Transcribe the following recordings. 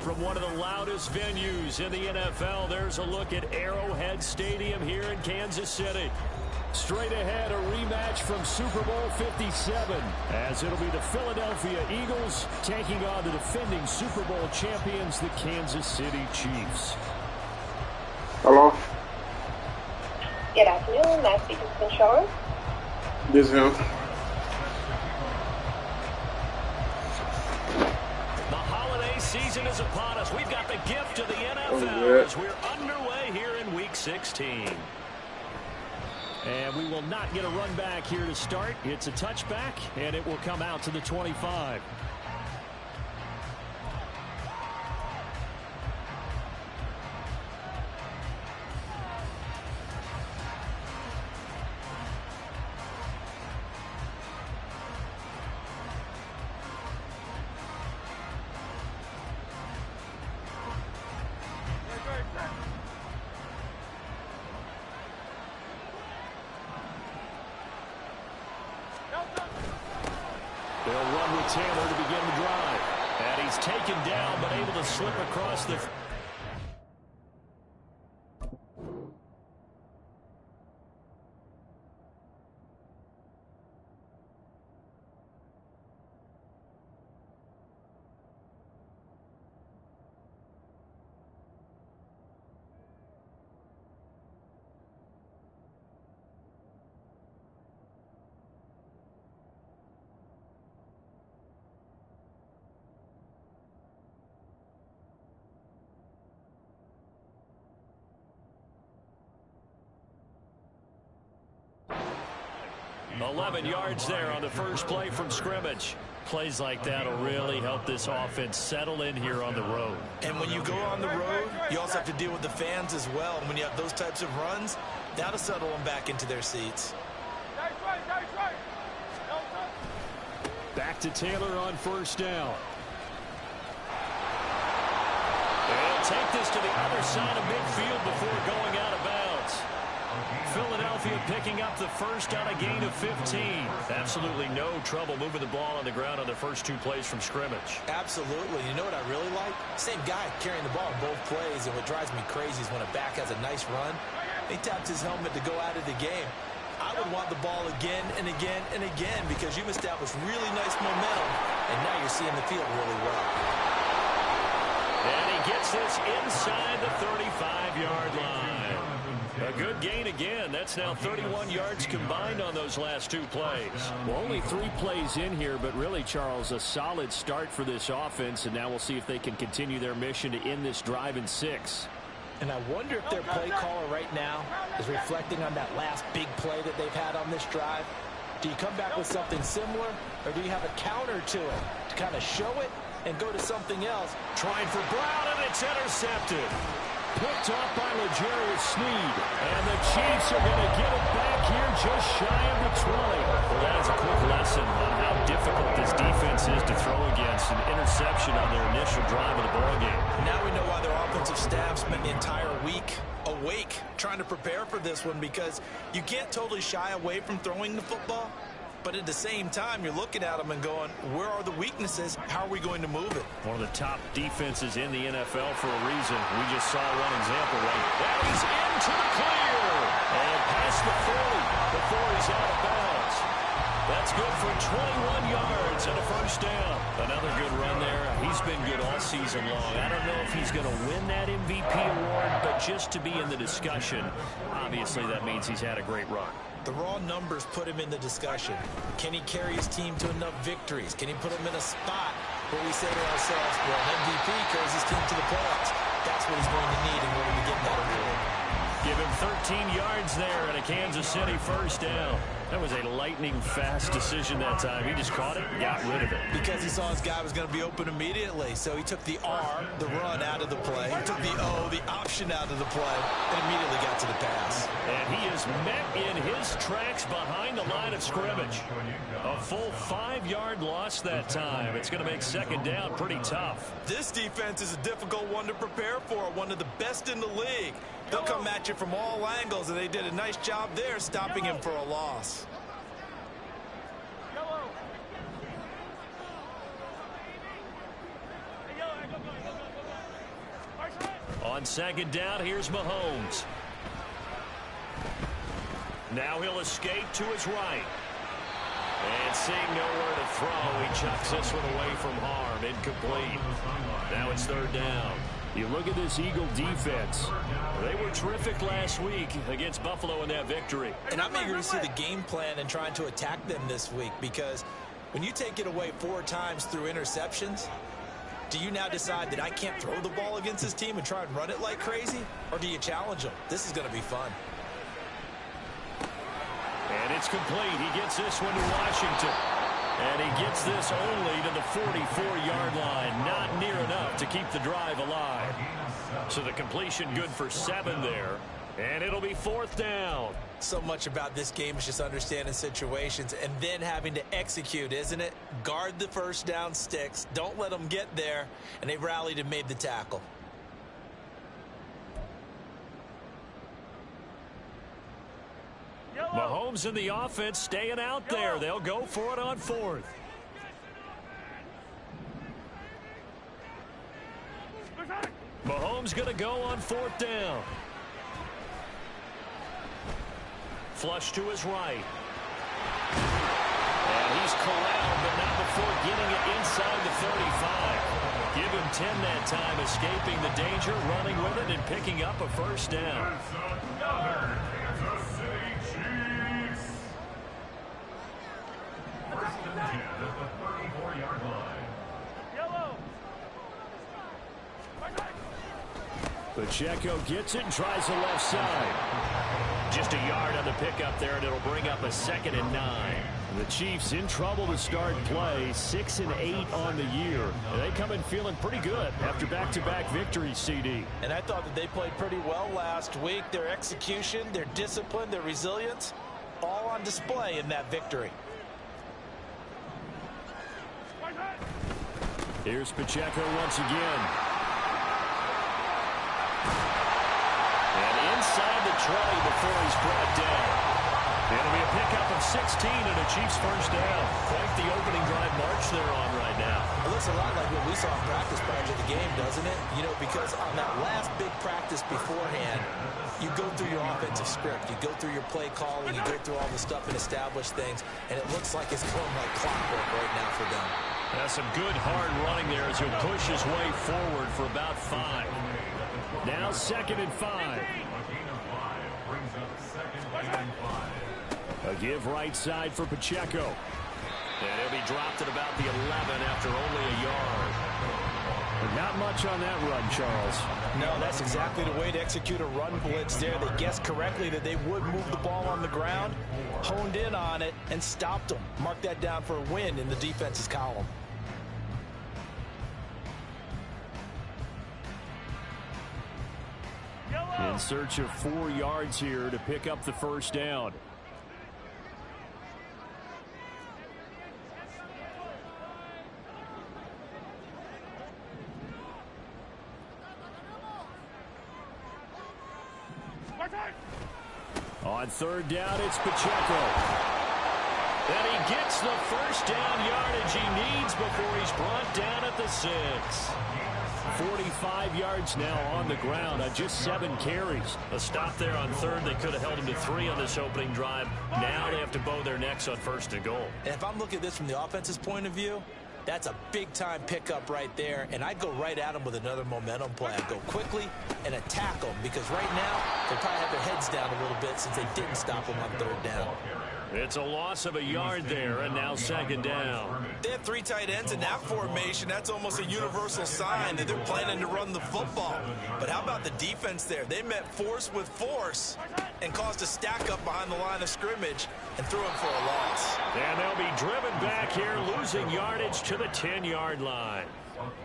From one of the loudest venues in the NFL, there's a look at Arrowhead Stadium here in Kansas City. Straight ahead, a rematch from Super Bowl 57, as it'll be the Philadelphia Eagles taking on the defending Super Bowl champions, the Kansas City Chiefs. Hello? Good afternoon, Matt speaking to Insurance. This is him. The holiday season is upon us. We've got the gift of the NFL as we're underway here in Week 16. And we will not get a run back here to start. It's a touchback, and it will come out to the 25. They'll run with Taylor to begin the drive. And he's taken down, but able to slip across the... ...11 yards there on the first play from scrimmage. Plays like that will really help this offense settle in here on the road. And when you go on the road, you also have to deal with the fans as well. And when you have those types of runs, that'll settle them back into their seats. Back to Taylor on first down. They'll take this to the other side of midfield before going out of bounds. Philadelphia picking up the first on a gain of 15. Absolutely no trouble moving the ball on the ground on the first two plays from scrimmage. Absolutely. You know what I really like? Same guy carrying the ball in both plays, and what drives me crazy is when a back has a nice run, he taps his helmet to go out of the game. I would want the ball again and again and again because you've established really nice momentum, and now you're seeing the field really well. And he gets this inside the 35-yard line. A good gain again. That's now 31 yards combined on those last two plays. Well, only 3 plays in here, but really, Charles, a solid start for this offense, and now we'll see if they can continue their mission to end this drive in 6. And I wonder if their play caller right now is reflecting on that last big play that they've had on this drive. Do you come back with something similar, or do you have a counter to it to kind of show it and go to something else? Trying for Brown, and it's intercepted. Picked off by L'Jarius Sneed. And the Chiefs are going to get it back here just shy of the 20. Well, that is a quick lesson on how difficult this defense is to throw against. An interception on their initial drive of the ballgame. Now we know why their offensive staff spent the entire week awake trying to prepare for this one, because you can't totally shy away from throwing the football. But at the same time, you're looking at them and going, where are the weaknesses? How are we going to move it? One of the top defenses in the NFL for a reason. We just saw one example right there. He's into the clear. And past the 40 before he's out of bounds. That's good for 21 yards and a first down. Another good run there. He's been good all season long. I don't know if he's going to win that MVP award, but just to be in the discussion, obviously that means he's had a great run. The raw numbers put him in the discussion. Can he carry his team to enough victories? Can he put them in a spot where we say to ourselves, well, an MVP carries his team to the playoffs? That's what he's going to need in order to get that award. Give him 13 yards there and a Kansas City first down. That was a lightning-fast decision that time. He just caught it and got rid of it. Because he saw his guy was going to be open immediately. So he took the R, the run, out of the play. He took the O, the option, out of the play, and immediately got to the pass. And he is met in his tracks behind the line of scrimmage. A full 5-yard loss that time. It's going to make second down pretty tough. This defense is a difficult one to prepare for, one of the best in the league. They'll come at you from all angles, and they did a nice job there stopping him for a loss. On second down, here's Mahomes. Now he'll escape to his right. And seeing nowhere to throw, he chucks this one away from harm. Incomplete. Now it's third down. You look at this Eagle defense. They were terrific last week against Buffalo in that victory. And I'm eager to see the game plan and trying to attack them this week, because when you take it away 4 times through interceptions, do you now decide that I can't throw the ball against this team and try and run it like crazy? Or do you challenge them? This is going to be fun. And it's complete. He gets this one to Washington. And he gets this only to the 44-yard line. Not near enough to keep the drive alive. So the completion good for 7 there. And it'll be fourth down. So much about this game is just understanding situations and then having to execute, isn't it? Guard the first down sticks. Don't let them get there. And they rallied and made the tackle. Mahomes and the offense staying out there. They'll go for it on fourth. Mahomes going to go on fourth down. Flush to his right. And he's corralled, but not before getting it inside the 35. Give him 10 that time, escaping the danger, running with it, and picking up a first down. Pacheco gets it and tries the left side. Just a yard on the pickup there, and it'll bring up a 2nd and 9. The Chiefs in trouble to start play, 6-8 on the year. They come in feeling pretty good after back-to-back victories, CD. And I thought that they played pretty well last week. Their execution, their discipline, their resilience, all on display in that victory. Here's Pacheco once again. And inside the 20 before he's brought down. It'll be a pickup of 16 and a Chiefs first down. Quite the opening drive march they're on right now. It looks a lot like what we saw in practice prior to the game, doesn't it? You know, because on that last big practice beforehand, you go through your offensive script. You go through your play calling. You go through all the stuff and establish things. And it looks like it's going like clockwork right now for them. That's some good hard running there as he'll push his way forward for about 5. Now 2nd and 5. A give right side for Pacheco. And he'll be dropped at about the 11 after only a yard. But not much on that run, Charles. No, that's exactly the way to execute a run blitz there. They guessed correctly that they would move the ball on the ground, honed in on it, and stopped them. Mark that down for a win in the defense's column. In search of 4 yards here to pick up the first down. On third down, it's Pacheco. And he gets the first down yardage he needs before he's brought down at the 6. 45 yards now on the ground on just 7 carries. A stop there on third. They could have held him to 3 on this opening drive. Now they have to bow their necks on first and goal. And if I'm looking at this from the offense's point of view, that's a big-time pickup right there, and I'd go right at them with another momentum play. I'd go quickly and attack them, because right now they probably have their heads down a little bit since they didn't stop them on third down. It's a loss of a yard there, and now 2nd down. They have 3 tight ends in that formation. That's almost a universal sign that they're planning to run the football. But how about the defense there? They met force with force and caused a stack up behind the line of scrimmage and threw him for a loss. And they'll be driven back here, losing yardage to the 10-yard line.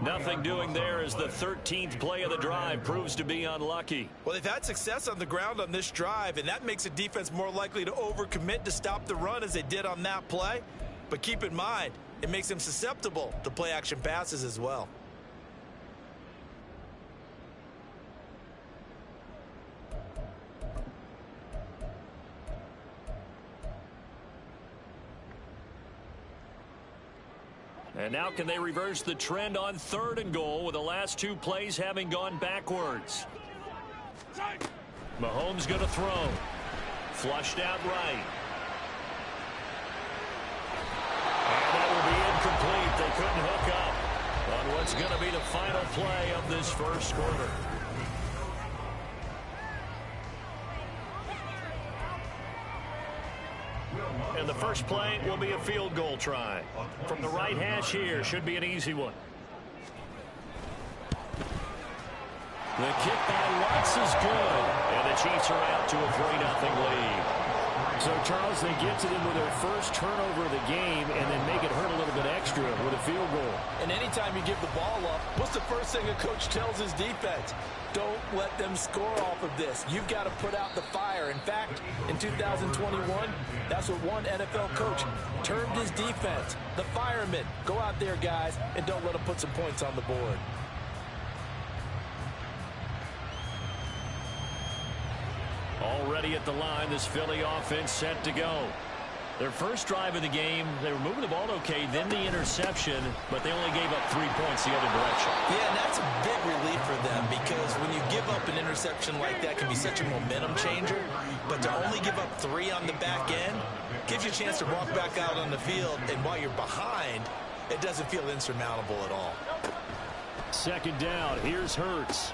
Nothing doing there as the 13th play of the drive proves to be unlucky. Well, they've had success on the ground on this drive, and that makes a defense more likely to overcommit to stop the run as they did on that play. But keep in mind, it makes them susceptible to play-action passes as well. And now can they reverse the trend on 3rd and goal with the last 2 plays having gone backwards? Mahomes going to throw. Flushed out right. And that will be incomplete. They couldn't hook up on what's going to be the final play of this first quarter. And the first play will be a field goal try. From the right hash here, should be an easy one. The kick by Lutz is good. And the Chiefs are out to a 3-0 lead. So, Charles, they get to them with their first turnover of the game and then make it hurt a little bit extra with a field goal. And anytime you give the ball up, what's the first thing a coach tells his defense? Don't let them score off of this. You've got to put out the fire. In fact, in 2021, that's what one NFL coach termed his defense. The firemen. Go out there, guys, and don't let them put some points on the board. Already at the line, this Philly offense set to go. Their first drive of the game, they were moving the ball okay, then the interception, but they only gave up 3 points the other direction. Yeah, and that's a big relief for them because when you give up an interception like that, it can be such a momentum changer. But to only give up 3 on the back end gives you a chance to walk back out on the field, and while you're behind, it doesn't feel insurmountable at all. Second down, here's Hurts.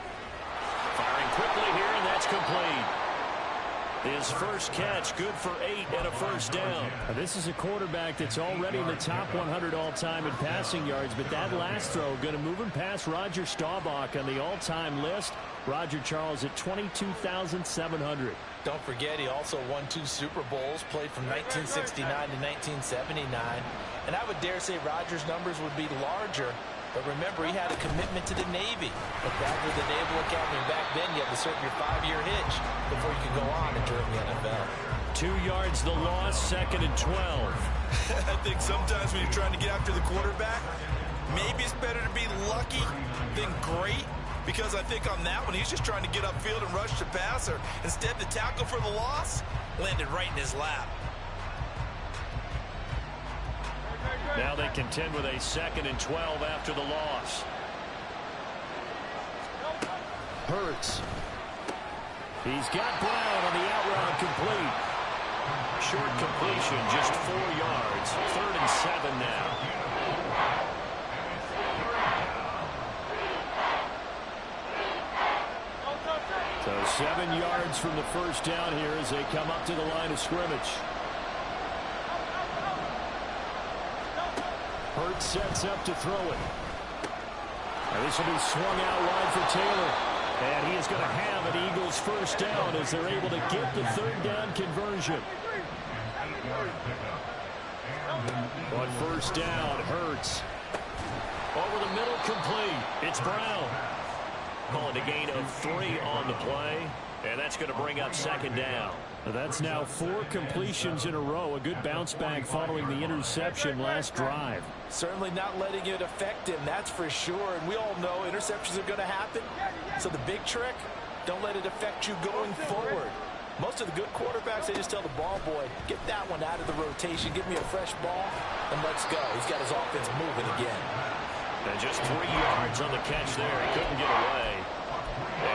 Firing quickly here, and that's complete. His first catch, good for 8 and a first down. Now, this is a quarterback that's already in the top 100 all-time in passing yards, but that last throw going to move him past Roger Staubach on the all-time list. Roger Charles at 22,700. Don't forget, he also won 2 Super Bowls, played from 1969 to 1979. And I would dare say Roger's numbers would be larger. But remember, he had a commitment to the Navy. But back with the Naval Academy, back then you had to serve your 5-year hitch before you could go on and join the NFL. 2 yards the loss, 2nd and 12. I think sometimes when you're trying to get after the quarterback, maybe it's better to be lucky than great. Because I think on that one, he's just trying to get upfield and rush the passer. Instead, the tackle for the loss landed right in his lap. Now they contend with a 2nd and 12 after the loss. Hurts. He's got Brown on the out route complete. Short completion, just 4 yards. 3rd and 7 now. So 7 yards from the first down here as they come up to the line of scrimmage. Hurts sets up to throw it. And this will be swung out wide for Taylor. And he is going to have an Eagles first down as they're able to get the 3rd down conversion. On first down, Hurts. Over the middle, complete. It's Brown. Calling a gain of 3 on the play. And that's going to bring up 2nd down. That's now 4 completions in a row. A good bounce back following the interception last drive. Certainly not letting it affect him, that's for sure. And we all know interceptions are going to happen. So the big trick, don't let it affect you going forward. Most of the good quarterbacks, they just tell the ball boy, get that one out of the rotation, give me a fresh ball, and let's go. He's got his offense moving again. And just 3 yards on the catch there. He couldn't get away.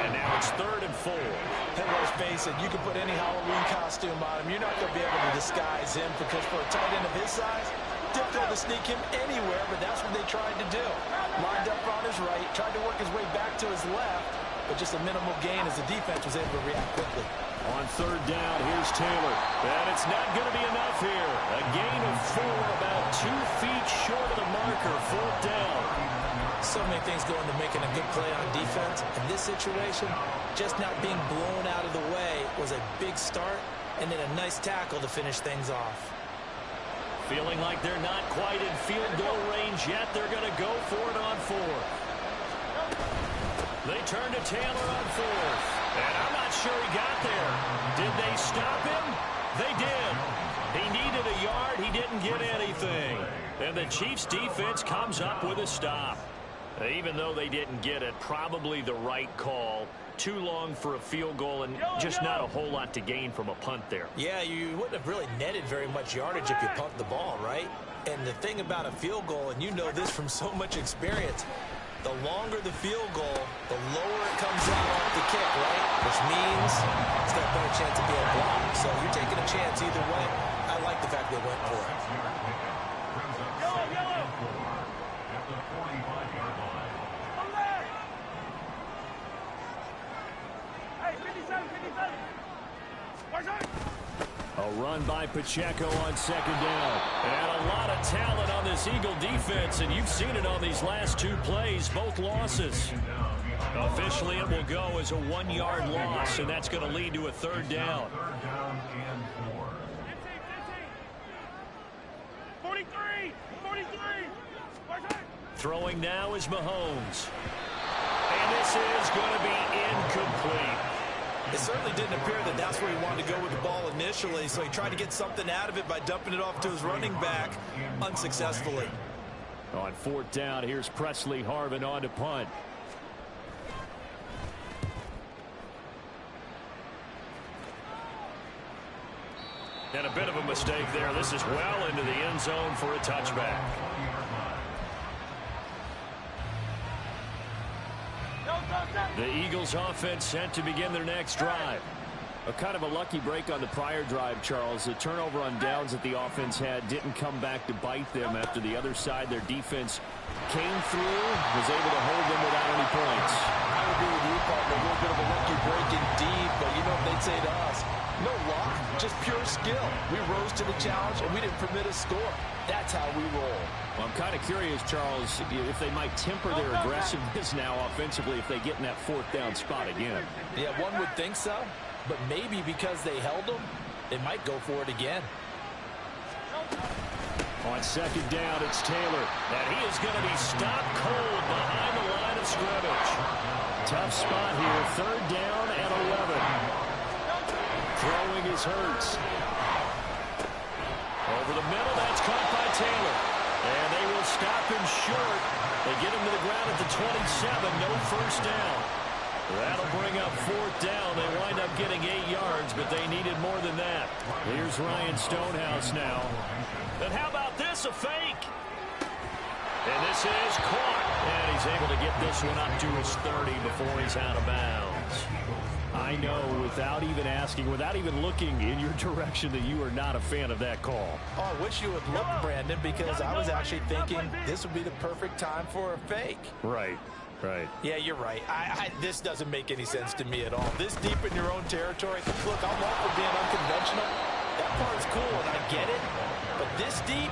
And now it's 3rd and 4. And let's face it, you can put any Halloween costume on him. You're not going to be able to disguise him because for a tight end of his size, difficult to sneak him anywhere, but that's what they tried to do. Lined up on his right, tried to work his way back to his left, but just a minimal gain as the defense was able to react quickly. On 3rd down, here's Taylor. And it's not going to be enough here. A gain of 4, about 2 feet short of the marker. 4th down. So many things go into making a good play on defense. In this situation, just not being blown out of the way was a big start, and then a nice tackle to finish things off. Feeling like they're not quite in field goal range yet. They're going to go for it on 4th. They turn to Taylor on 4th. And I'm not sure he got there. Did they stop him? They did. He needed a yard. He didn't get anything. And the Chiefs defense comes up with a stop. Even though they didn't get it, probably the right call. Too long for a field goal and just not a whole lot to gain from a punt there. Yeah, you wouldn't have really netted very much yardage if you pumped the ball, right? And the thing about a field goal, and you know this from so much experience, The longer the field goal, the lower it comes out off the kick, right? Which means it's got a better chance of being blocked. So you're taking a chance either way. I like the fact they went for it. A run by Pacheco on second down. And a lot of talent on this Eagle defense, and you've seen it on these last two plays, both losses. Officially, it will go as a 1-yard loss, and that's going to lead to a third down. 43! Throwing now is Mahomes. And this is going to be incomplete. It certainly didn't appear that that's where he wanted to go with the ball initially, so he tried to get something out of it by dumping it off to his running back unsuccessfully. On fourth down, here's Presley Harvin on to punt. And a bit of a mistake there. This is well into the end zone for a touchback. The Eagles offense set to begin their next drive. A kind of a lucky break on the prior drive, Charles. The turnover on downs that the offense had didn't come back to bite them after the other side. Their defense came through, was able to hold them without any points. I would agree with you, partner. A little bit of a lucky break indeed, but you know what they'd say to us? No luck, just pure skill. We rose to the challenge, and we didn't permit a score. That's how we roll. Well, I'm kind of curious, Charles, if they might temper their aggressiveness now offensively if they get in that fourth down spot again. Yeah, one would think so, but maybe because they held them, they might go for it again. On second down, it's Taylor, and he is going to be stopped cold behind the line of scrimmage. Tough spot here, third down and 11. Throwing is Hurts. Over the middle, that's caught by Taylor. And they will stop him short. They get him to the ground at the 27, no first down. That'll bring up fourth down. They wind up getting 8 yards, but they needed more than that. Here's Ryan Stonehouse now. And how about this, a fake? And this is caught. And he's able to get this one up to his 30 before he's out of bounds. I know, without even asking, without even looking in your direction, that you are not a fan of that call. Oh, I wish you would look, Brandon, because I was actually thinking this would be the perfect time for a fake. Right. Yeah, you're right. This doesn't make any sense to me at all. This deep in your own territory, look, I'm all for being unconventional. That part's cool, and I get it. But this deep,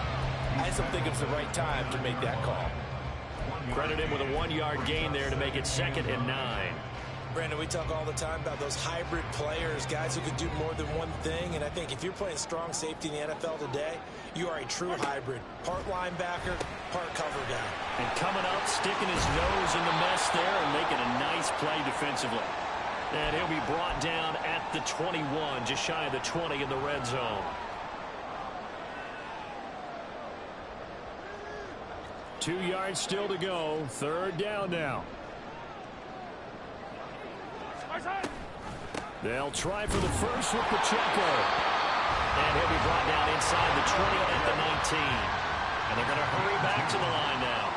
I just don't think it's the right time to make that call. Credit him with a 1-yard gain there to make it 2nd and 9. Brandon, we talk all the time about those hybrid players, guys who can do more than one thing. And I think if you're playing strong safety in the NFL today, you are a true hybrid. Part linebacker, part cover guy. And coming up, sticking his nose in the mess there and making a nice play defensively. And he'll be brought down at the 21, just shy of the 20 in the red zone. Two yards still to go. Third down now. They'll try for the first with Pacheco. And he'll be brought down inside the 20 at the 19. And they're going to hurry back to the line now.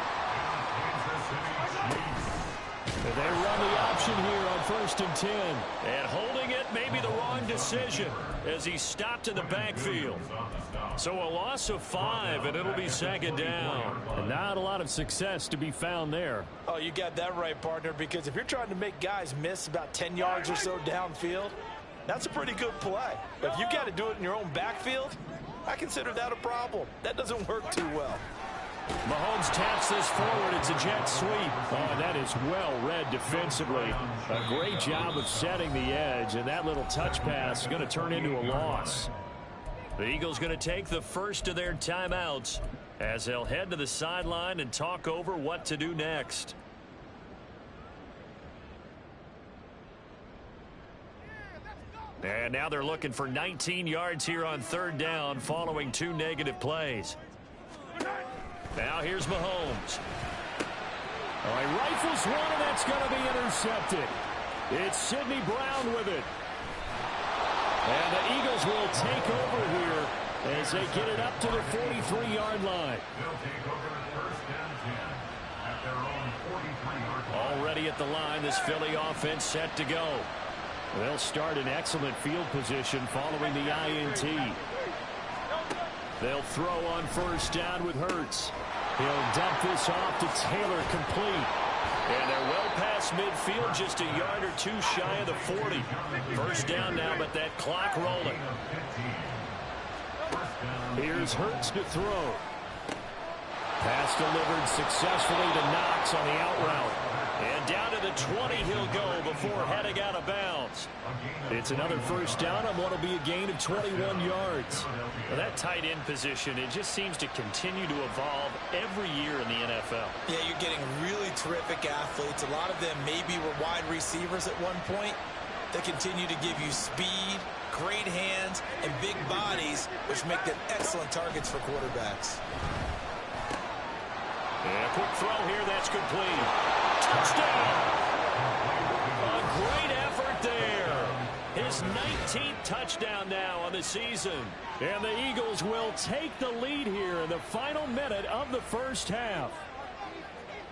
And they run the option here on 1st and 10. And holding it may be the wrong decision as he's stopped in the backfield. So a loss of 5, and it'll be 2nd down. And not a lot of success to be found there. Oh, you got that right, partner, because if you're trying to make guys miss about 10 yards or so downfield, that's a pretty good play. But if you got to do it in your own backfield, I consider that a problem. That doesn't work too well. Mahomes taps this forward. It's a jet sweep. Oh, that is well read defensively. A great job of setting the edge, and that little touch pass is going to turn into a loss. The Eagles going to take the first of their timeouts as they'll head to the sideline and talk over what to do next. And now they're looking for 19 yards here on 3rd down following 2 negative plays. Now here's Mahomes. All right, rifles one, and that's going to be intercepted. It's Sidney Brown with it. And the Eagles will take over here as they get it up to the 43-yard line. Already at the line, this Philly offense set to go. They'll start in excellent field position following the INT. They'll throw on first down with Hurts. He'll dump this off to Taylor, complete. And they're well past midfield, just a yard or two shy of the 40. First down now, but that clock rolling. Here's Hurts to throw. Pass delivered successfully to Knox on the out route. And down to the 20 he'll go before heading out of bounds. It's another first down on what will be a gain of 21 yards. Well, that tight end position, it just seems to continue to evolve every year in the NFL. Yeah, you're getting really terrific athletes. A lot of them maybe were wide receivers at one point. They continue to give you speed, great hands, and big bodies, which make them excellent targets for quarterbacks. And a quick throw here, that's complete. Touchdown! A great effort there. His 19th touchdown now on the season. And the Eagles will take the lead here in the final minute of the first half.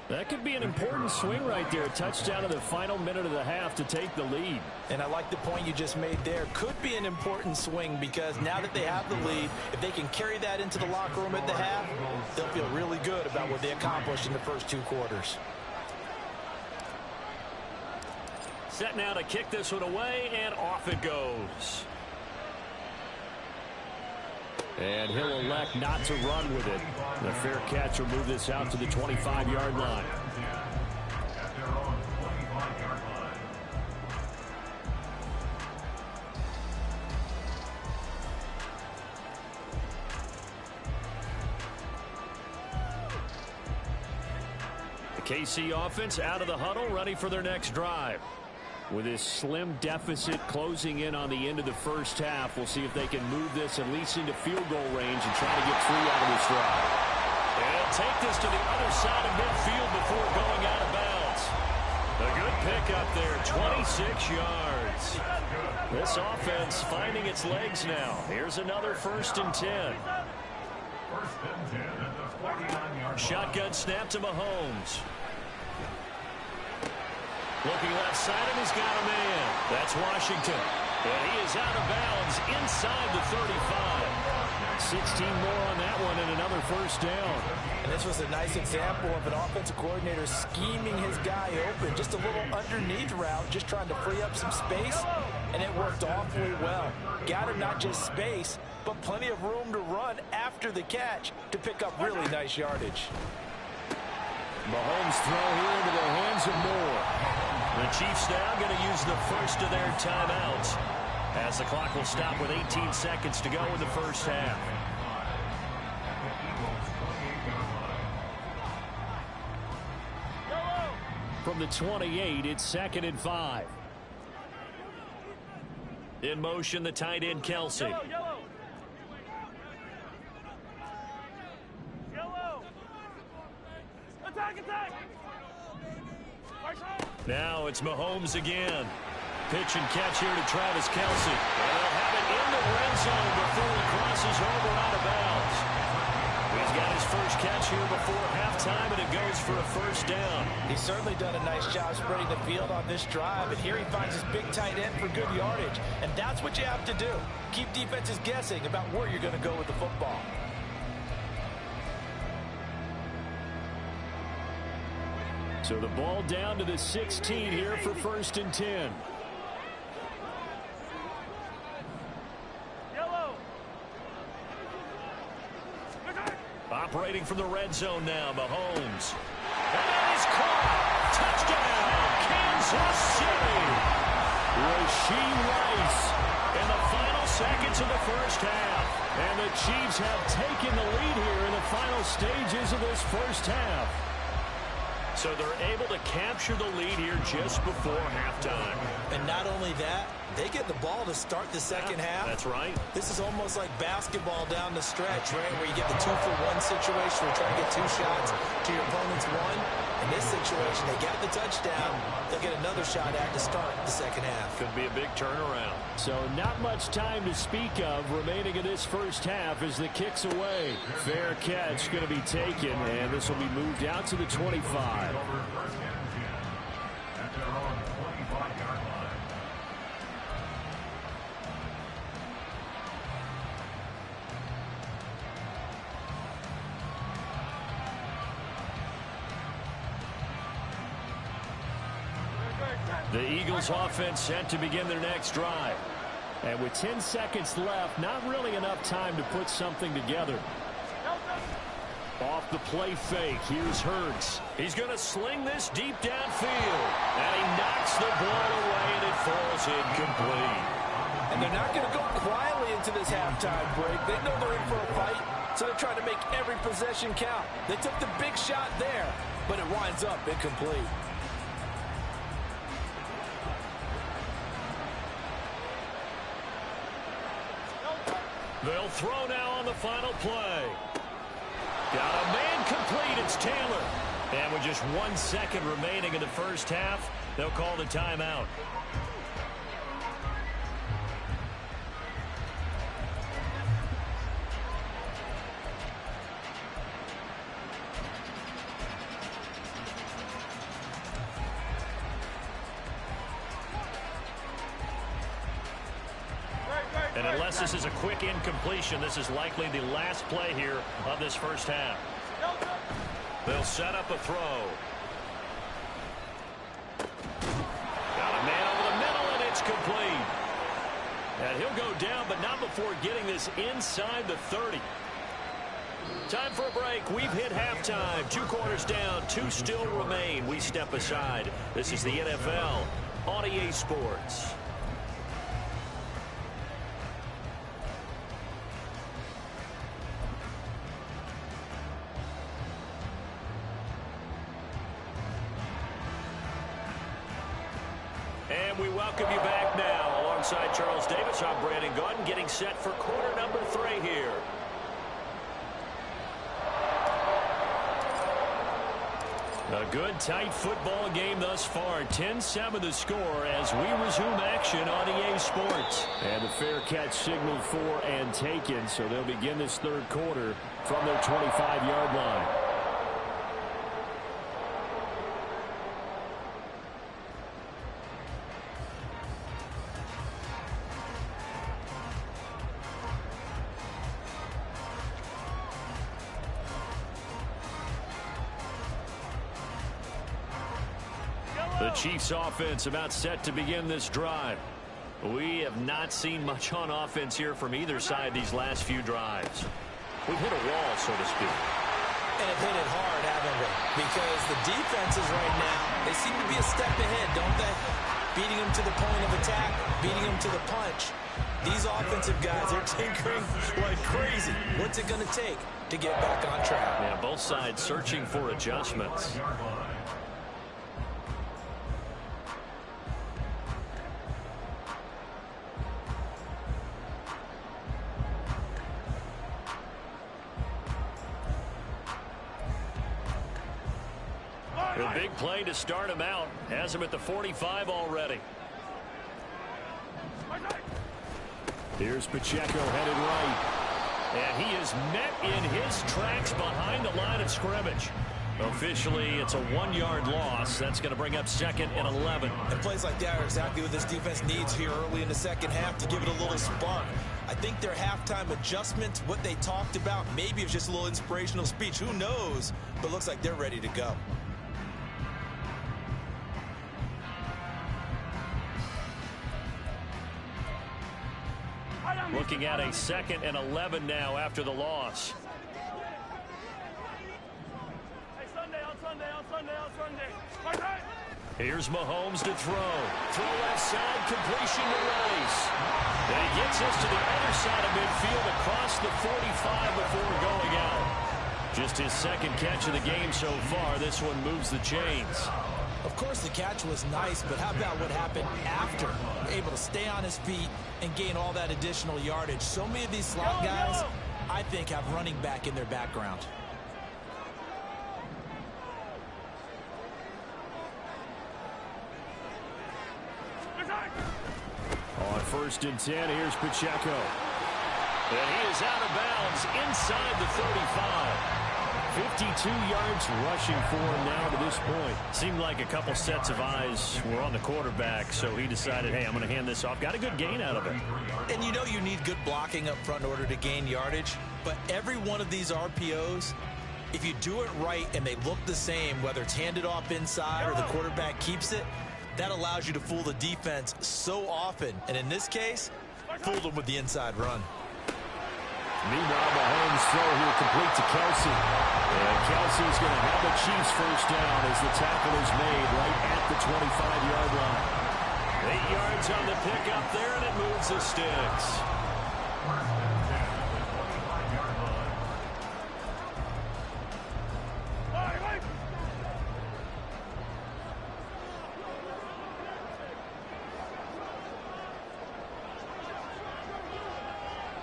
That could be an important swing right there. A touchdown in the final minute of the half to take the lead. And I like the point you just made there. Could be an important swing because now that they have the lead, if they can carry that into the locker room at the half, they'll feel really good about what they accomplished in the first two quarters. Set now to kick this one away, and off it goes. And he'll elect not to run with it. The fair catch will move this out to the 25-yard line. The KC offense out of the huddle, ready for their next drive. With this slim deficit closing in on the end of the first half, we'll see if they can move this at least into field goal range and try to get 3 out of this drive. And he'll take this to the other side of midfield before going out of bounds. A good pickup there, 26 yards. This offense finding its legs now. Here's another 1st and 10. Shotgun snap to Mahomes. Looking left side, and he's got a man. That's Washington. And he is out of bounds inside the 35. 16 more on that one and another first down. And this was a nice example of an offensive coordinator scheming his guy open. Just a little underneath route, just trying to free up some space, and it worked awfully well. Got him not just space, but plenty of room to run after the catch to pick up really nice yardage. Mahomes throw here into the hands of Moore. The Chiefs now going to use the first of their timeouts as the clock will stop with 18 seconds to go in the first half. From the 28, it's 2nd and 5. In motion, the tight end, Kelsey. Now it's Mahomes again. Pitch and catch here to Travis Kelsey. And they'll have it in the red zone before he crosses over out of bounds. He's got his first catch here before halftime, and it goes for a first down. He's certainly done a nice job spreading the field on this drive, and here he finds his big tight end for good yardage. And that's what you have to do. Keep defenses guessing about where you're going to go with the football. So the ball down to the 16 here for 1st and 10. Operating from the red zone now, Mahomes. And he's caught. Touchdown, Kansas City. Rasheed Rice In the final seconds of the first half. and the Chiefs have taken the lead here in the final stages of this first half. So they're able to capture the lead here just before halftime. And not only that, they get the ball to start the second half. That's right. This is almost like basketball down the stretch, right, where you get the 2-for-1 situation where you're trying to get 2 shots to your opponent's 1. In this situation, they got the touchdown. They'll get another shot at to start the second half. Could be a big turnaround. So not much time to speak of remaining in this first half as the kick's away. Fair catch going to be taken, and this will be moved out to the 25. The Eagles offense set to begin their next drive. And with 10 seconds left, not really enough time to put something together. Off the play fake, here's Hurts. He's going to sling this deep downfield. And he knocks the ball away, and it falls incomplete. And they're not going to go quietly into this halftime break. They know they're in for a fight, so they're trying to make every possession count. They took the big shot there, but it winds up incomplete. They'll throw now on the final play. Got a man complete. It's Taylor. And with just 1 second remaining in the first half, they'll call the timeout. And unless this is a quick incompletion, this is likely the last play here of this first half. They'll set up a throw. Got a man over the middle, and it's complete. And he'll go down, but not before getting this inside the 30. Time for a break. We've hit halftime. 2 quarters down, 2 still remain. We step aside. This is the NFL on EA Sports. And we welcome you back now. Alongside Charles Davis, I'm Brandon Gaudin, getting set for quarter number 3 here. A good, tight football game thus far. 10-7 the score as we resume action on EA Sports. And the fair catch signaled for and taken, so they'll begin this third quarter from their 25-yard line. The Chiefs offense about set to begin this drive. We have not seen much on offense here from either side these last few drives. We've hit a wall, so to speak. And have hit it hard, haven't we? Because the defenses right now, they seem to be a step ahead, don't they? Beating them to the point of attack, beating them to the punch. These offensive guys, they're tinkering like crazy. What's it going to take to get back on track? Yeah, both sides searching for adjustments. A big play to start him out. Has him at the 45 already. Here's Pacheco headed right. And he is met in his tracks behind the line of scrimmage. Officially, it's a 1-yard loss. That's going to bring up 2nd and 11. And plays like that are exactly what this defense needs here early in the second half to give it a little spark. I think their halftime adjustments, what they talked about, maybe it's just a little inspirational speech. Who knows? But looks like they're ready to go. Looking at a 2nd and 11 now after the loss. Here's Mahomes to throw. Throw left side, completion to Rice. And he gets us to the other side of midfield across the 45 before going out. Just his 2nd catch of the game so far. This one moves the chains. Of course, the catch was nice, but how about what happened after? Able to stay on his feet and gain all that additional yardage. So many of these slot guys, I think, have running back in their background. 1st and 10. Here's Pacheco. And he is out of bounds inside the 35. 52 yards rushing for him now to this point. Seemed like a couple sets of eyes were on the quarterback, so he decided, hey, I'm going to hand this off. Got a good gain out of it. And you know you need good blocking up front in order to gain yardage, but every one of these RPOs, if you do it right and they look the same, whether it's handed off inside or the quarterback keeps it, that allows you to fool the defense so often. And in this case, fooled them with the inside run. Meanwhile, Mahomes' throw here complete to Kelsey. And Kelsey's going to have the Chiefs first down as the tackle is made right at the 25-yard line. 8 yards on the pickup there, and it moves the sticks.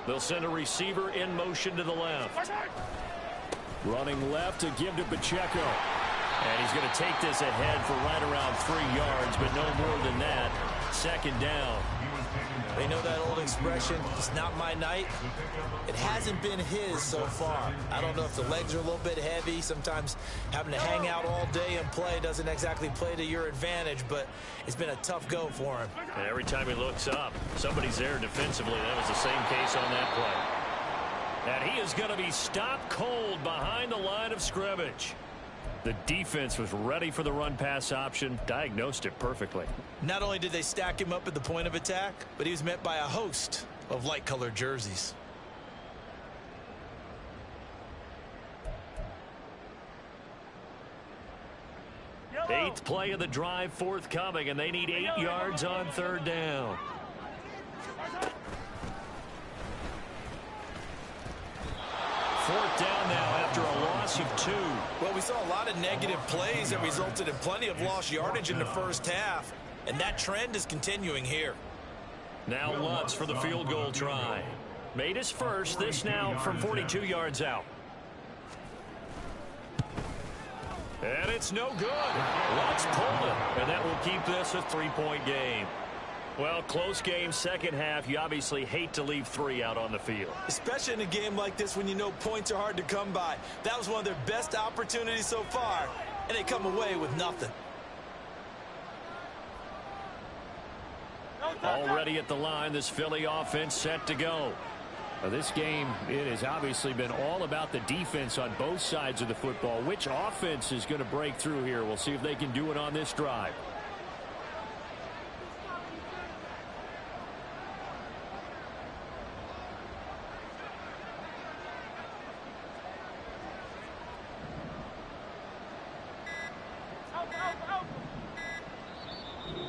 They'll send a receiver in motion to the left. Running left to give to Pacheco. And he's going to take this ahead for right around 3 yards, but no more than that. 2nd down. They know that old expression, it's not my night. It hasn't been his so far. I don't know if the legs are a little bit heavy. Sometimes having to hang out all day and play doesn't exactly play to your advantage, but it's been a tough go for him. And every time he looks up, somebody's there defensively. That was the same case on that play. And he is going to be stopped cold behind the line of scrimmage. The defense was ready for the run-pass option, diagnosed it perfectly. Not only did they stack him up at the point of attack, but he was met by a host of light-colored jerseys. Eighth play of the drive forthcoming, and they need 8 yards on 3rd down. Fourth down now after a loss of 2. Well, we saw a lot of negative plays that resulted in plenty of lost yardage in the first half, and that trend is continuing here. Now Lutz for the field goal try. Made his first, this now from 42 yards out. And it's no good. Lutz pulled it, and that will keep this a 3-point game. Well, close game, second half. You obviously hate to leave 3 out on the field. Especially in a game like this when you know points are hard to come by. That was one of their best opportunities so far, and they come away with nothing. Already at the line, this Philly offense set to go. Now, this game, it has obviously been all about the defense on both sides of the football. Which offense is going to break through here? We'll see if they can do it on this drive.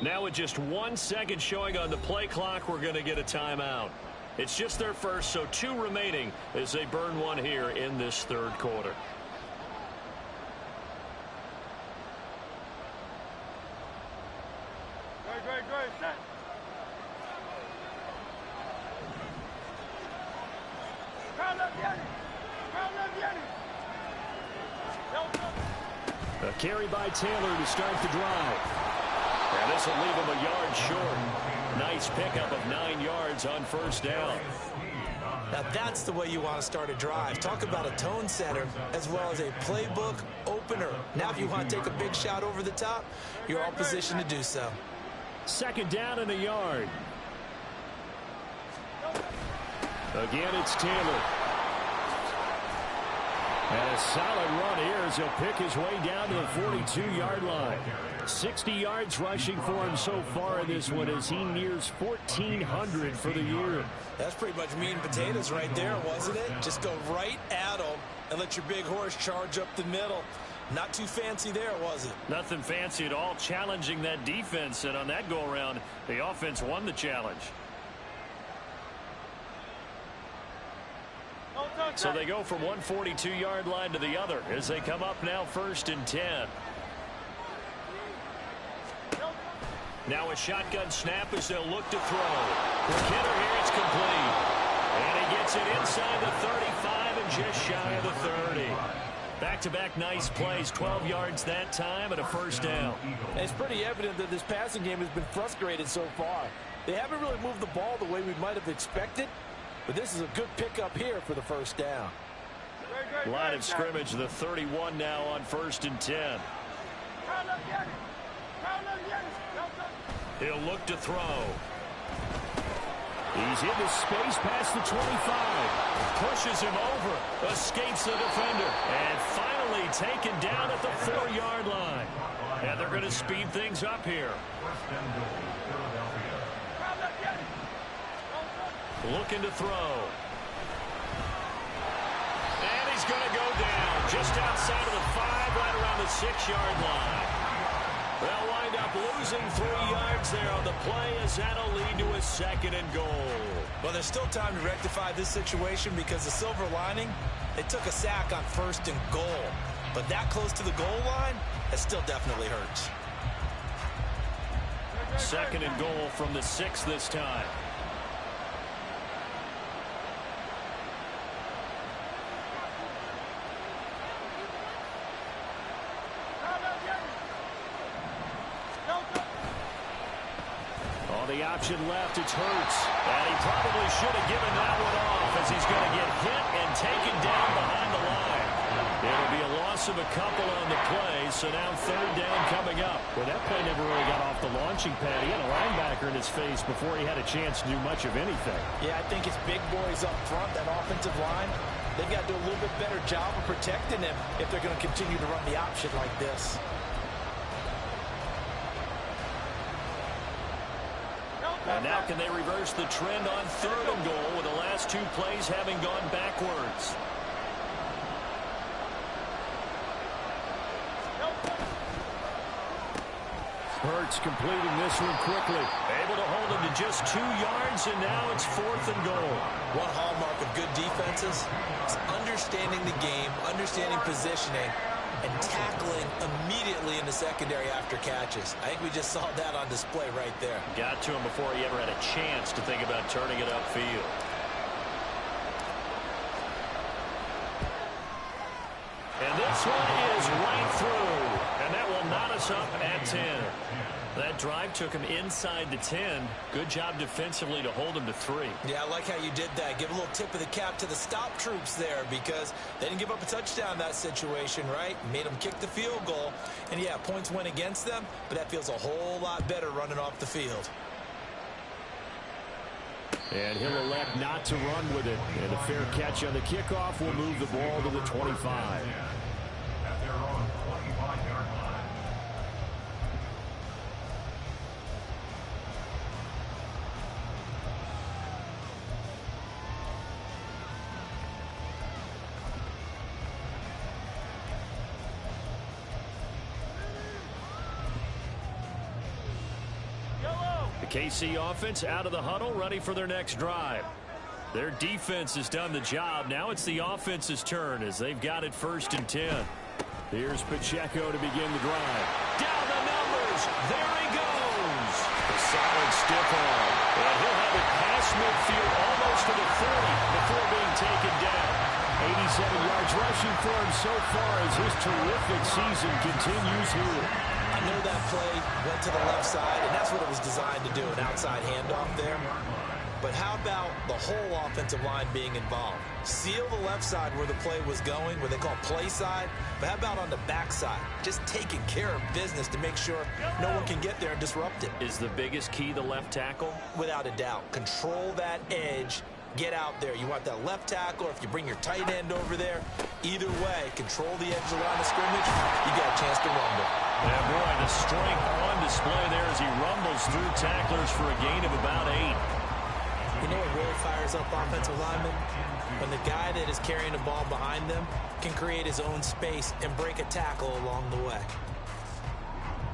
Now with just 1 second showing on the play clock, we're going to get a timeout. It's just their first, so 2 remaining as they burn 1 here in this 3rd quarter. A carry by Taylor to start the drive. And this will leave him a yard short. Nice pickup of 9 yards on 1st down. Now that's the way you want to start a drive. Talk about a tone setter as well as a playbook opener. Now if you want to take a big shot over the top, you're all positioned to do so. 2nd down and a yard. Again, it's Taylor. And a solid run here as he'll pick his way down to the 42-yard line. 60 yards rushing for him so far in this one as he nears 1,400 for the year. That's pretty much meat and potatoes right there, wasn't it? Just go right at him and let your big horse charge up the middle. Not too fancy there, was it? Nothing fancy at all, challenging that defense. And on that go-around, the offense won the challenge. So they go from one 42-yard line to the other as they come up now 1st and 10. Now a shotgun snap as they'll look to throw. Kidder here, it's complete. And he gets it inside the 35 and just shy of the 30. Back-to-back nice plays, 12 yards that time and a 1st down. It's pretty evident that this passing game has been frustrated so far. They haven't really moved the ball the way we might have expected, but this is a good pickup here for the first down. Line of scrimmage, the 31 now on 1st and 10. He'll look to throw. He's into space past the 25. Pushes him over. Escapes the defender. And finally taken down at the 4-yard line. And they're going to speed things up here. Looking to throw. And he's going to go down just outside of the 5, right around the 6-yard line. They'll wind up losing 3 yards there on the play as that'll lead to a 2nd and goal. Well, there's still time to rectify this situation because the silver lining, they took a sack on 1st and goal. But that close to the goal line, it still definitely hurts. 2nd and goal from the 6 this time. The option left, it's Hurts. And he probably should have given that one off as he's going to get hit and taken down behind the line. It'll be a loss of a couple on the play, so now 3rd down coming up. Well, that play never really got off the launching pad. He had a linebacker in his face before he had a chance to do much of anything. Yeah, I think it's big boys up front, that offensive line. They've got to do a little bit better job of protecting him if they're going to continue to run the option like this. And now can they reverse the trend on 3rd and goal with the last 2 plays having gone backwards? Hurts completing this one quickly. Able to hold him to just 2 yards, and now it's 4th and goal. One hallmark of good defenses is understanding the game, understanding positioning, and tackling immediately in the secondary after catches. I think we just saw that on display right there. Got to him before he ever had a chance to think about turning it upfield. And this one is right through. And that will knot us up at 10. That drive took him inside the 10. Good job defensively to hold him to 3. Yeah, I like how you did that. Give a little tip of the cap to the stop troops there because they didn't give up a touchdown in that situation, right? Made them kick the field goal. And, yeah, points went against them, but that feels a whole lot better running off the field. And he'll elect not to run with it. And a fair catch on the kickoff will move the ball to the 25. KC offense out of the huddle, ready for their next drive. Their defense has done the job. Now it's the offense's turn as they've got it 1st and 10. Here's Pacheco to begin the drive. Down the numbers. There he goes. A solid stiff arm. And he'll have it past midfield almost to the 40 before being taken down. 87 yards rushing for him so far as his terrific season continues here. I know that play went to the left side, and that's what it was designed to do, an outside handoff there. But how about the whole offensive line being involved? Seal the left side where the play was going, where they call play side. But how about on the back side? Just taking care of business to make sure no one can get there and disrupt it. Is the biggest key the left tackle? Without a doubt. Control that edge. Get out there. You want that left tackle, or if you bring your tight end over there, either way, control the edge of the line of scrimmage, you got a chance to rumble. Yeah, boy, the strength on display there as he rumbles through tacklers for a gain of about 8. You know what really fires up offensive linemen? When the guy that is carrying the ball behind them can create his own space and break a tackle along the way.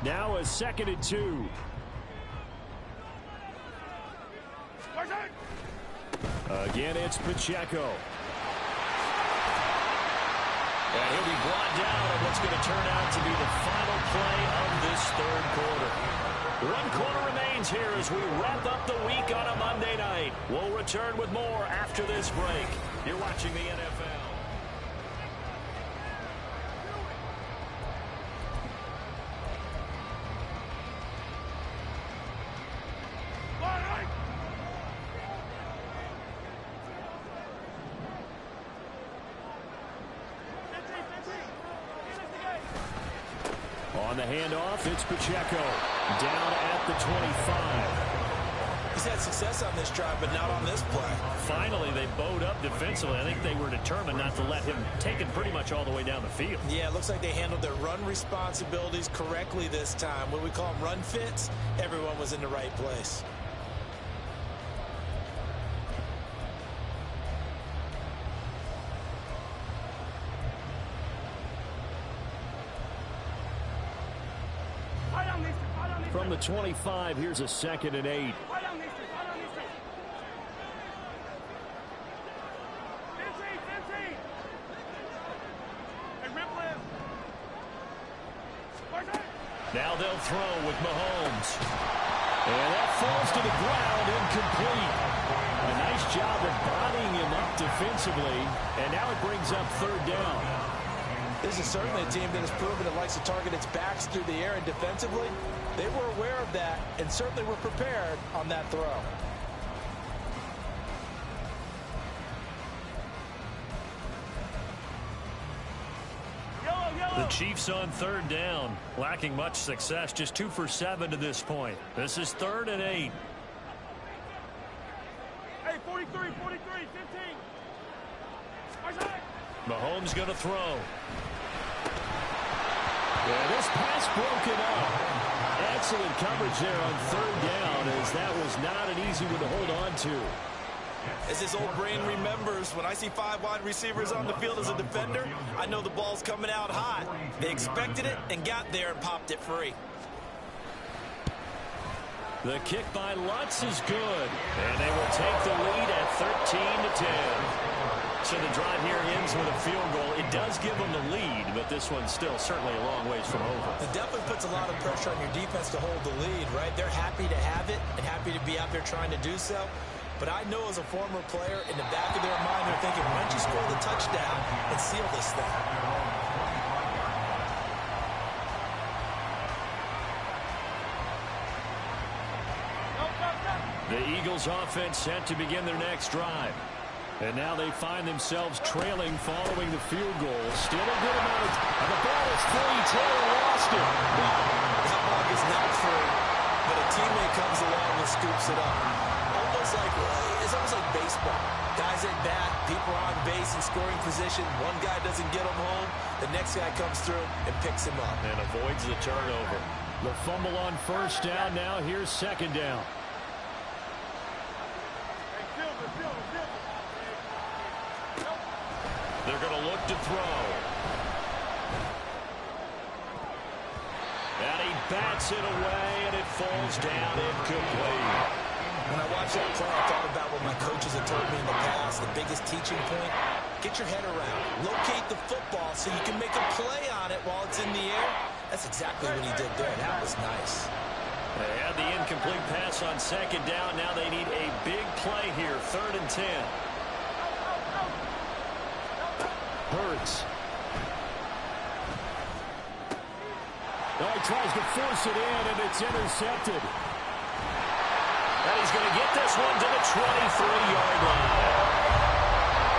Now a 2nd and 2. Again, it's Pacheco. And he'll be brought down on what's going to turn out to be the final play of this 3rd quarter. 1 quarter remains here as we wrap up the week on a Monday night. We'll return with more after this break. You're watching the NFL. On the handoff, it's Pacheco. Down at the 25. He's had success on this drive, but not on this play. Finally, they bowed up defensively. I think they were determined not to let him take it pretty much all the way down the field. Yeah, it looks like they handled their run responsibilities correctly this time. What we call them run fits, everyone was in the right place. From the 25, here's a 2nd and 8. Now they'll throw with Mahomes. And that falls to the ground, incomplete. A nice job of bodying him up defensively. And now it brings up 3rd down. This is certainly a team that has proven it likes to target its backs through the air, and defensively, they were aware of that and certainly were prepared on that throw. The Chiefs on 3rd down, lacking much success, just 2 for 7 to this point. This is 3rd and 8. Hey, 43, 15. Mahomes going to throw. Yeah, this pass broken up. Excellent coverage there on 3rd down, as that was not an easy one to hold on to. As his old brain remembers, when I see 5 wide receivers on the field as a defender, I know the ball's coming out hot. They expected it and got there and popped it free. The kick by Lutz is good, and they will take the lead at 13-10. So the drive here ends with a field goal. It does give them the lead, but this one's still certainly a long ways from over. It definitely puts a lot of pressure on your defense to hold the lead, right? They're happy to have it and happy to be out there trying to do so. But I know as a former player, in the back of their mind, they're thinking, why don't you score the touchdown and seal this thing? The Eagles offense set to begin their next drive. And now they find themselves trailing following the field goal. Still a good amount. And the ball is free. Taylor lost it. That ball is not free, but a teammate comes along and scoops it up. It's almost like baseball. Guys at bat, people are on base in scoring position. One guy doesn't get him home. The next guy comes through and picks him up. And avoids the turnover. The fumble on 1st down. Now here's 2nd down. They're going to look to throw. And he bats it away, and it falls down incomplete. When I watched that play, I thought about what my coaches have told me in the past. The biggest teaching point, get your head around. Locate the football so you can make a play on it while it's in the air. That's exactly what he did there. That was nice. They had the incomplete pass on 2nd down. Now they need a big play here, 3rd and 10. Hurts. Oh, he tries to force it in, and it's intercepted. And he's going to get this one to the 23-yard line.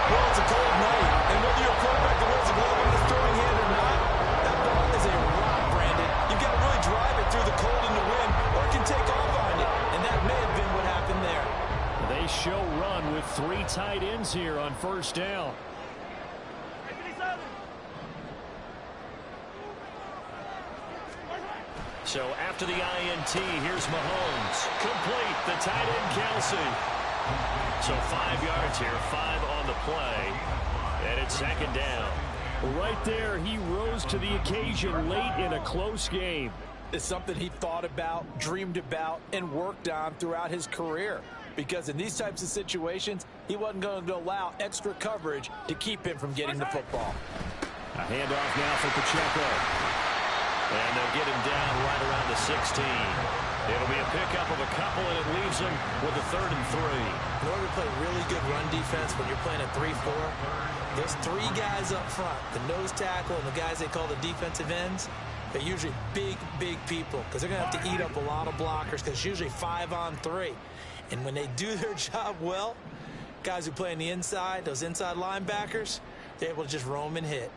Well, it's a cold night, and whether you're a quarterback that wears a glove on his throwing hand or not, that ball is a rock, Brandon. You've got to really drive it through the cold and the wind, or it can take off on you, and that may have been what happened there. They show run with 3 tight ends here on 1st down. So after the INT, here's Mahomes. Complete, the tight end Kelsey. So 5 yards here, 5 on the play. And it's 2nd down. Right there, he rose to the occasion late in a close game. It's something he thought about, dreamed about, and worked on throughout his career. Because in these types of situations, he wasn't going to allow extra coverage to keep him from getting the football. A handoff now for Pacheco. And they'll get him down right around the 16. It'll be a pickup of a couple, and it leaves him with a 3rd and 3. In order to play really good run defense when you're playing a 3-4, those 3 guys up front, the nose tackle and the guys they call the defensive ends, they're usually big, big people because they're going to have to eat up a lot of blockers because it's usually 5 on 3. And when they do their job well, guys who play on the inside, those inside linebackers, they're able to just roam and hit.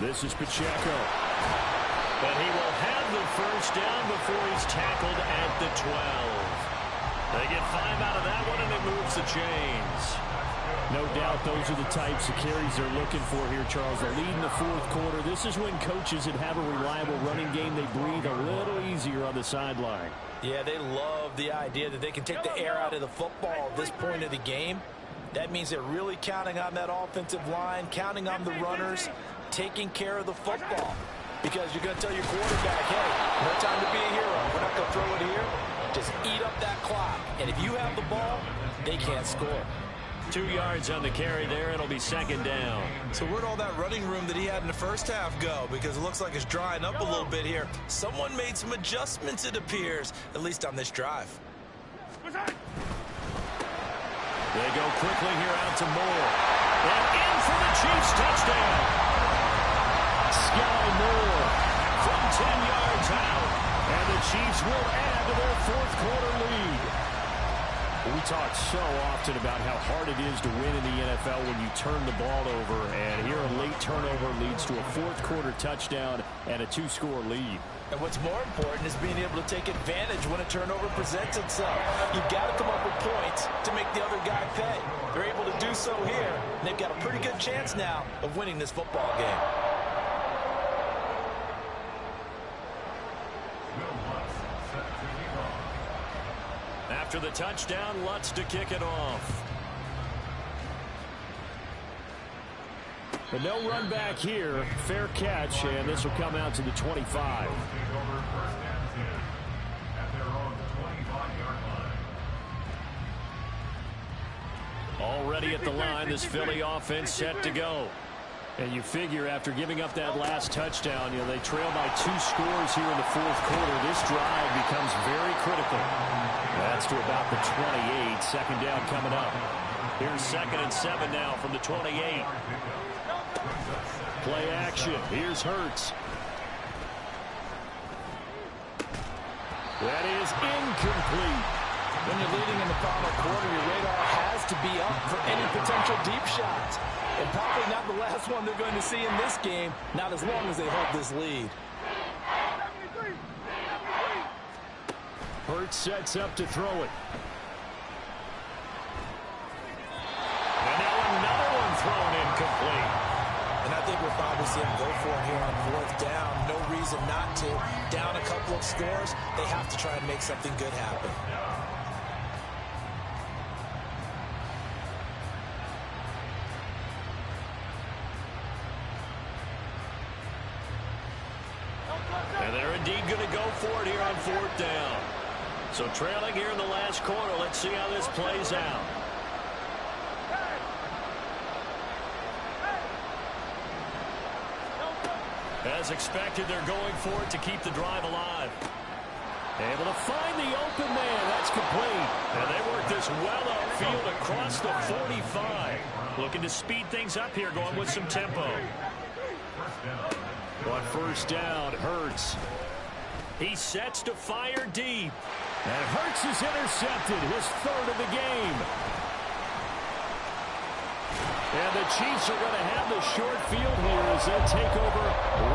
This is Pacheco. But he will have the first down before he's tackled at the 12. They get 5 out of that one, and it moves the chains. No doubt those are the types of carries they're looking for here, Charles. The lead in the fourth quarter. This is when coaches that have a reliable running game, they breathe a little easier on the sideline. Yeah, they love the idea that they can take the air out of the football at this point of the game. That means they're really counting on that offensive line, counting on the runners, taking care of the football. Because you're going to tell your quarterback, hey, no time to be a hero. We're not going to throw it here. Just eat up that clock. And if you have the ball, they can't score. 2 yards on the carry there. It'll be second down. So where'd all that running room that he had in the first half go? Because it looks like it's drying up a little bit here. Someone made some adjustments, it appears, at least on this drive. They go quickly here out to Moore. And in for the Chiefs touchdown. Sky Moore from 10 yards out. And the Chiefs will add to their fourth quarter lead. We talk so often about how hard it is to win in the NFL when you turn the ball over. And here a late turnover leads to a fourth quarter touchdown and a 2-score lead. And what's more important is being able to take advantage when a turnover presents itself. You've got to come up with points to make the other guy pay. They're able to do so here, and they've got a pretty good chance now of winning this football game. After the touchdown, Lutz to kick it off. But no run back here. Fair catch, and this will come out to the 25. Already at the line, this Philly offense set to go. And you figure after giving up that last touchdown, they trail by 2 scores here in the fourth quarter. This drive becomes very critical. That's to about the 28. Second down coming up. Here's 2nd and 7 now from the 28. Play action. Here's Hurts. That is incomplete. When you're leading in the final quarter, your radar has to be up for any potential deep shots. And probably not the last one they're going to see in this game, not as long as they hold this lead. Hurts sets up to throw it. And now another one thrown incomplete. And I think we'll probably see him go for it here on 4th down. No reason not to. Down a couple of scores, they have to try and make something good happen. And they're indeed going to go for it here on 4th down. So trailing here in the last quarter. Let's see how this plays out. As expected, they're going for it to keep the drive alive. Able to find the open man. That's complete. And they work this well upfield across the 45. Looking to speed things up here, going with some tempo. On 1st down, Hurts. He sets to fire deep. And Hurts is intercepted, his 3rd of the game. And the Chiefs are going to have the short field here as they take over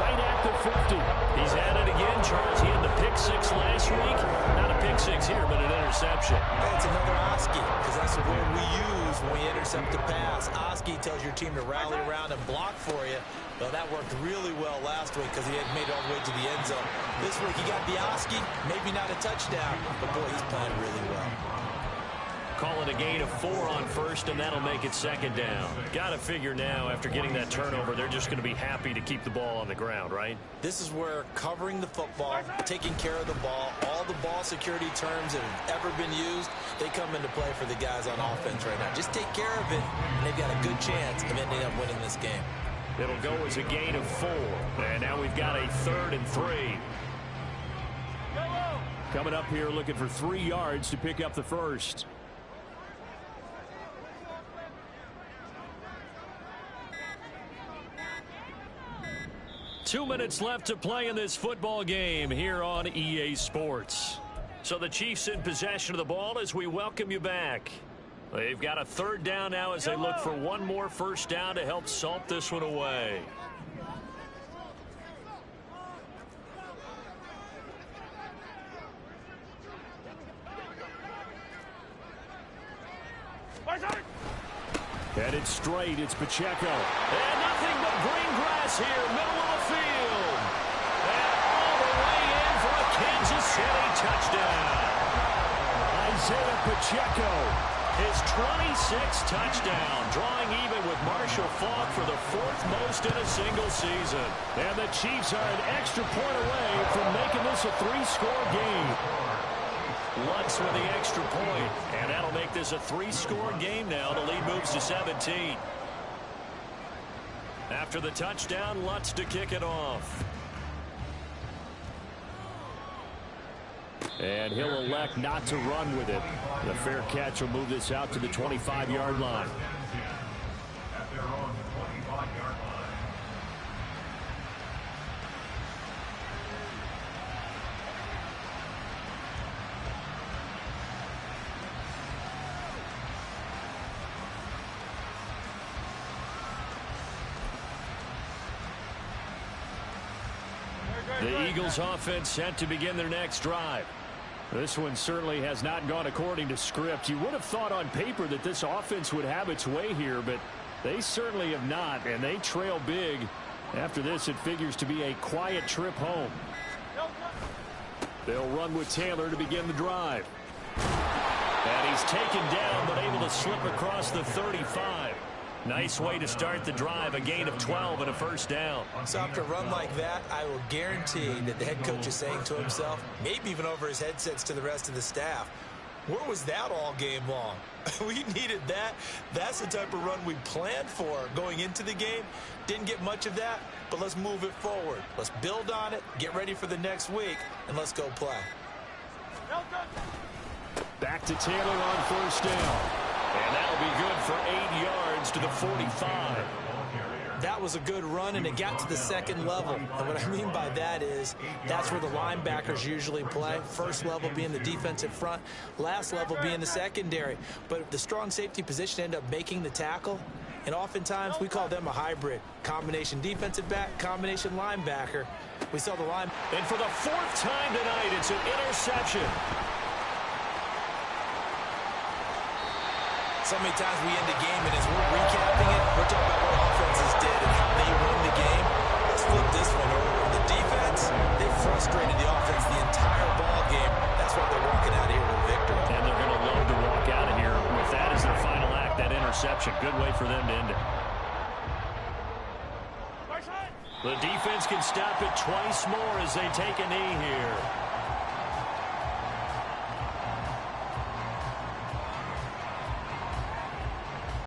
right at the 50. He's at it again, Charles. He had the pick 6 last week. Not a pick 6 here, but an interception. That's another Oski, because that's the word we use when we intercept a pass. Oski tells your team to rally around and block for you. Well, that worked really well last week because he had made it all the way to the end zone. This week he got the Oski, maybe not a touchdown, but boy, he's playing really well. Call it a gain of 4 on 1st, and that'll make it 2nd down. Got to figure now, after getting that turnover, they're just going to be happy to keep the ball on the ground, right? This is where covering the football, taking care of the ball, all the ball security terms that have ever been used, they come into play for the guys on offense right now. Just take care of it, and they've got a good chance of ending up winning this game. It'll go as a gain of 4. And now we've got a 3rd and 3. Coming up here looking for 3 yards to pick up the first. Two minutes left to play in this football game here on EA Sports. So the Chiefs in possession of the ball as we welcome you back. They've got a 3rd down now as they look for one more 1st down to help salt this one away. Headed straight, it's Pacheco. And nothing but green grass here, middle of the field. And all the way in for a Kansas City touchdown. Isaiah Pacheco, his 26th touchdown, drawing even with Marshall Faulk for the 4th most in a single season. And the Chiefs are an extra point away from making this a 3-score game. Lutz with the extra point, and that'll make this a 3-score game now. The lead moves to 17. After the touchdown, Lutz to kick it off. And he'll elect not to run with it. The fair catch will move this out to the 25-yard line. The Eagles offense set to begin their next drive. This one certainly has not gone according to script. You would have thought on paper that this offense would have its way here, but they certainly have not, and they trail big. After this, it figures to be a quiet trip home. They'll run with Taylor to begin the drive. And he's taken down, but able to slip across the 35. Nice way to start the drive, a gain of 12 and a first down. So after a run like that, I will guarantee that the head coach is saying to himself, maybe even over his headsets to the rest of the staff, where was that all game long? We needed that. That's the type of run we planned for going into the game. Didn't get much of that, but let's move it forward. Let's build on it, get ready for the next week, and let's go play. Back to Taylor on first down. And that'll be good for 8 yards to the 45. That was a good run, and it got to the second level. And what I mean by that is that's where the linebackers usually play. First level being the defensive front, last level being the secondary. But the strong safety position ended up making the tackle, and oftentimes we call them a hybrid. Combination defensive back, combination linebacker. We saw the line. And for the 4th time tonight, it's an interception. So many times we end the game, and as we're recapping it, we're talking about what offenses did and how they won the game. Let's flip this one over. The defense, they frustrated the offense the entire ball game. That's why they're walking out of here with victory. And they're going to love to walk out of here with that as their final act, that interception. Good way for them to end it. The defense can stop it twice more as they take a knee here.